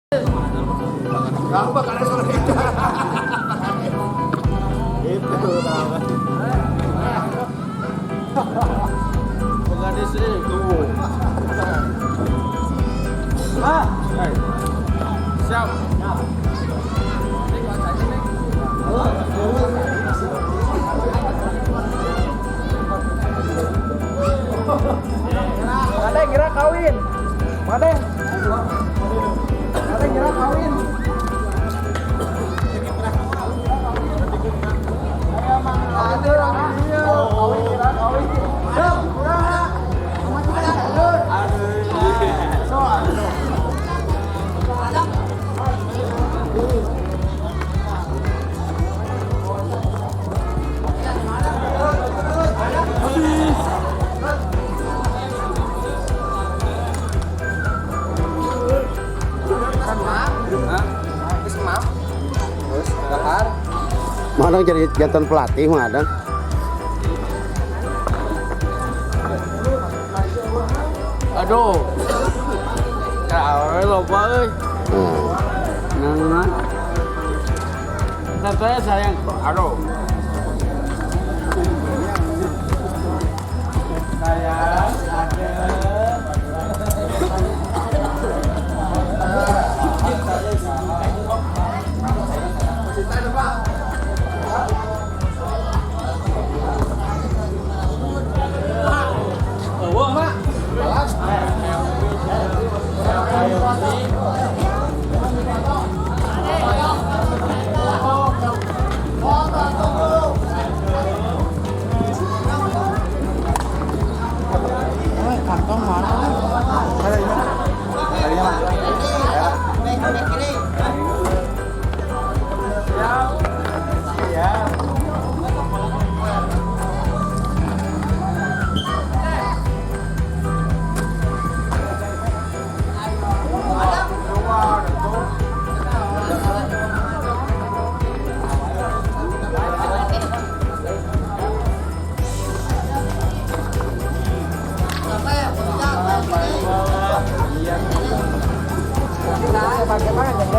Apa karena sore itu? Itu tahu kan? Bukan di sini tuh. Ah, siap. Ada yang kira kawin. Ada yang kira kawin. Madang jadi jantan pelatih Madang. Aduh. Ya, lupa euy. Nah. Saya sayang. Aduh. Sayang, kantong mana? Ada ini. Ada mana? Ya. Bagaimana yang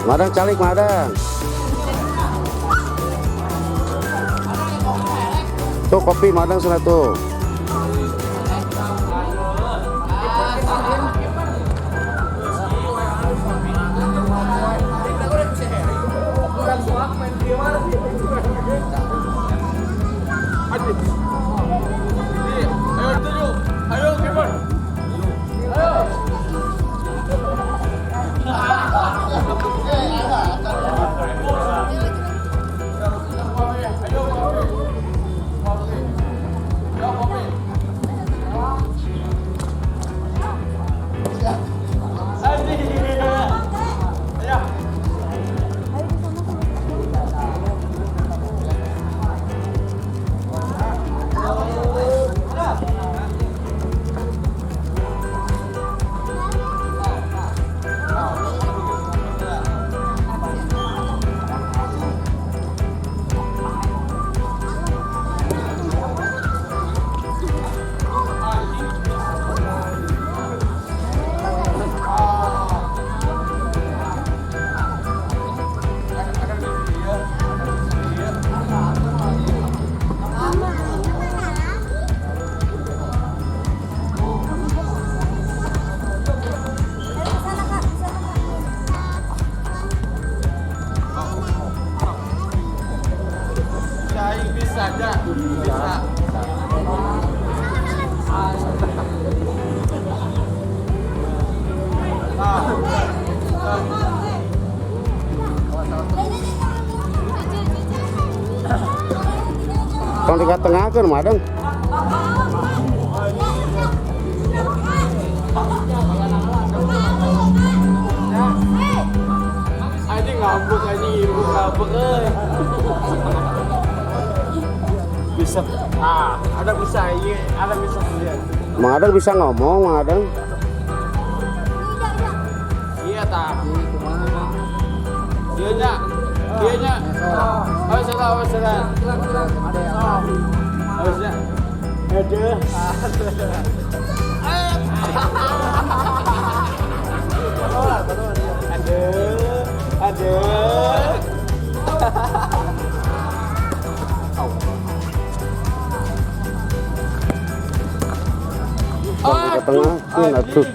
Madang calik Madang. Tuh kopi Madang sana tuh. Ayo Kevin. Ayo. Balik ke tengah kan madang. Anjing ngambek anjing ibu ngambek bisa ada bisa iya ada bisa lihat Madang bisa ngomong madang. iya tak dia nya awas salah awasnya ada Balik ke tengah kan atuh.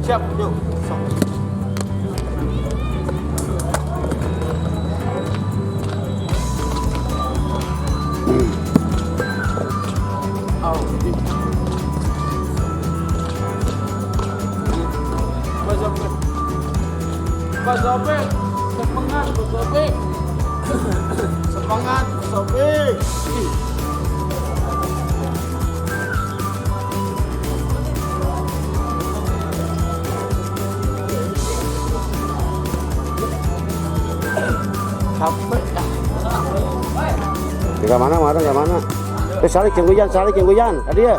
siap yuk Pak Sopik, semangat Pak Sopik. Semangat Pak Sopik. Capek dah. Ke mana madang ke mana? Salik yang hujan. Tadi ya.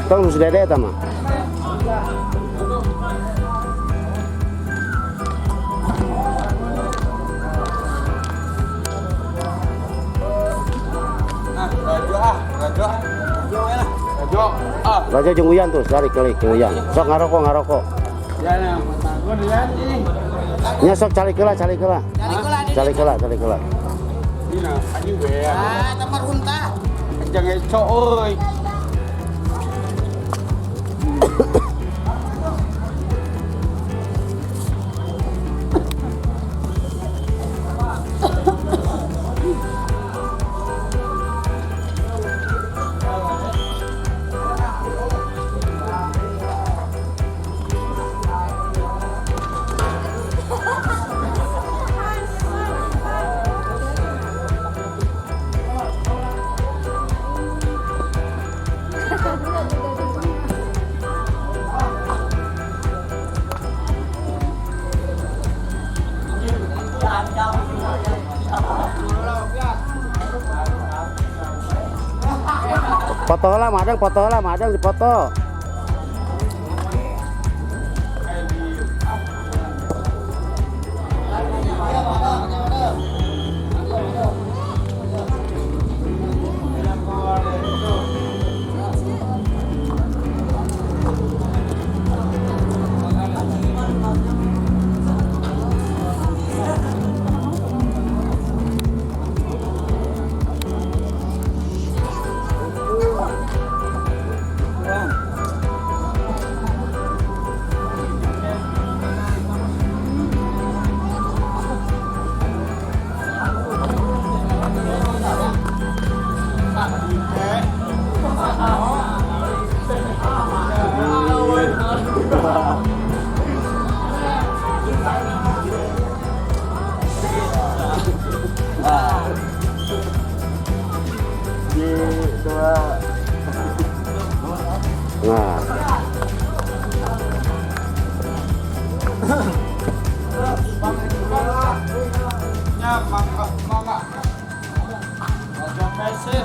Tong sudah ada eta mah. Raja jeung hujan tuh, salik jeung hujan. Sok ngarokok. Ya nah, gua dilihat ini. Nya sok calik heula. Calik heula. Dina, anjing we. Tempat runtah. Jangan cok euy. Foto lah madang dipoto. Nah. Ya, mangga. Ada pesir.